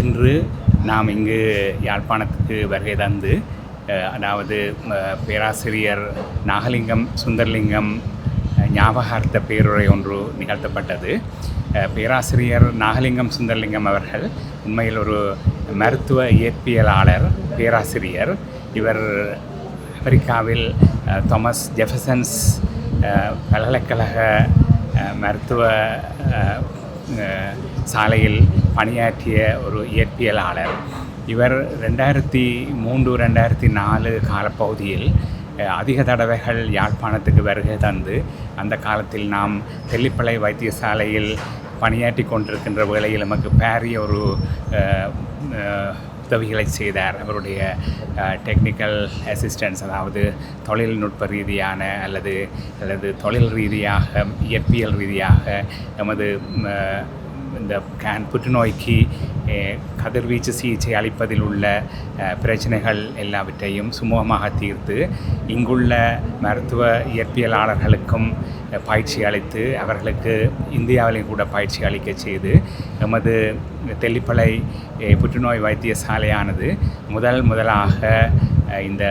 இன்று நாம் இங்கு யாழ்ப்பாணத்துக்கு வருகை தந்து அதாவது பேராசிரியர் நாகலிங்கம் சுந்தரலிங்கம் ஞாபகார்த்த பேருரை ஒன்று நிகழ்த்தப்பட்டது. பேராசிரியர் நாகலிங்கம் சுந்தரலிங்கம் அவர்கள் உண்மையில் ஒரு மருத்துவ இயற்பியலாளர், பேராசிரியர். இவர் அமெரிக்காவில் தாமஸ் ஜெஃபர்சன்ஸ் பல்கலைக்கழக மருத்துவ சாலையில் பணியாற்றிய ஒரு இயற்பியலாளர். இவர் 2003-2004 காலப்பகுதியில் அதிக தடவைகள் யாழ்ப்பாணத்துக்கு வருகை தந்து அந்த காலத்தில் நாம் தெல்லிப்பளை வைத்தியசாலையில் பணியாற்றி கொண்டிருக்கின்ற வேளையில் நமக்கு பாரிய ஒரு உதவிகளை செய்தார். அவருடைய டெக்னிக்கல் அசிஸ்டன்ஸ், அதாவது தொழில்நுட்ப ரீதியான அல்லது தொழில் ரீதியாக இயற்பியல் ரீதியாக நமது இந்த புற்றுநோய்க்கு கதிர்வீச்சு சிகிச்சை அளிப்பதில் உள்ள பிரச்சனைகள் எல்லாவற்றையும் சுமூகமாக தீர்த்து இங்குள்ள மருத்துவ இயற்பியலாளர்களுக்கும் பயிற்சி அளித்து அவர்களுக்கு இந்தியாவிலையும் கூட பயிற்சி அளிக்க செய்து நமது தெல்லிப்பளை புற்றுநோய் வைத்தியசாலையானது முதலாக இந்த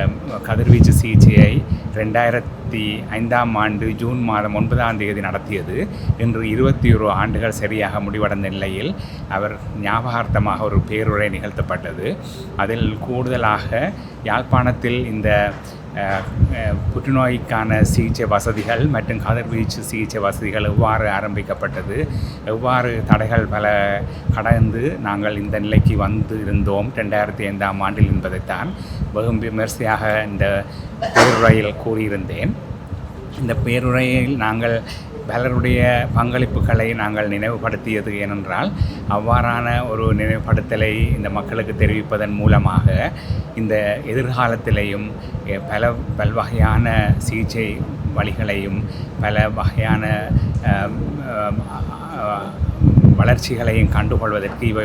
கதிர்வீச்சு சிகிச்சையை 2005 ஜூன் மாதம் 9 நடத்தியது. இன்று 21 ஆண்டுகள் சரியாக முடிவடைந்த நிலையில் அவர் ஞாபகார்த்தமாக ஒரு பேருரை நிகழ்த்தப்பட்டது. அதில் கூடுதலாக யாழ்ப்பாணத்தில் இந்த புற்றுநோய்க்கான சிகிச்சை வசதிகள் மற்றும் கதிர்வீச்சு சிகிச்சை வசதிகள் எவ்வாறு ஆரம்பிக்கப்பட்டது, எவ்வாறு தடைகள் பல கடந்து நாங்கள் இந்த நிலைக்கு வந்து இருந்தோம் 2005 என்பதைத்தான் வெகு விமர்சையாக இந்த பேருரையில் கூறியிருந்தேன். இந்த பேருரையில் நாங்கள் பலருடைய பங்களிப்புகளை நாங்கள் நினைவுபடுத்தியது ஏனென்றால் அவ்வாறான ஒரு நினைவுபடுத்தலை இந்த மக்களுக்கு தெரிவிப்பதன் மூலமாக இந்த எதிர்காலத்திலேயும் பல்வகையான சிகிச்சை வழிகளையும் பல வகையான வளர்ச்சிகளையும் கண்டுகொள்வதற்கு இவை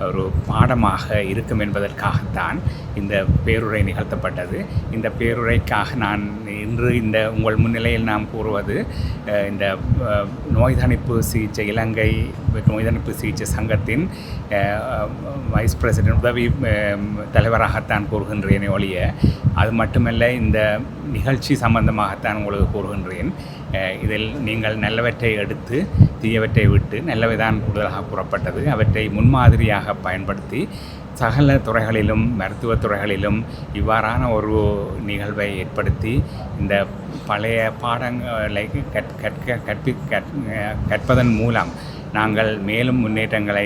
ஒரு பாடமாக இருக்கும் என்பதற்காகத்தான் இந்த பேருரை நிகழ்த்தப்பட்டது. இந்த பேருரைக்காக நான் இன்று உங்கள் முன்னிலையில் நாம் கூறுவது இந்த நோய் தணிப்பு சிகிச்சை, இலங்கை நோய் தணிப்பு சிகிச்சை சங்கத்தின் வைஸ் பிரசிடென்ட், உதவி தலைவராகத்தான் கூறுகின்றேனே ஒழிய அது மட்டுமல்ல, இந்த நிகழ்ச்சி சம்பந்தமாகத்தான் உங்களுக்கு கூறுகின்றேன். இதில் நீங்கள் நல்லவற்றை எடுத்து தீயவற்றை விட்டு நல்லவைதான் கூடுதலாக கூறப்பட்டது. அவற்றை முன்மாதிரியாக பயன்படுத்தி சகல துறைகளிலும் மருத்துவ துறைகளிலும் இவ்வாறான ஒரு நிகழ்வை ஏற்படுத்தி இந்த பழைய பாடங்களை கற்பதன் மூலம் நாங்கள் மேலும் முன்னேற்றங்களை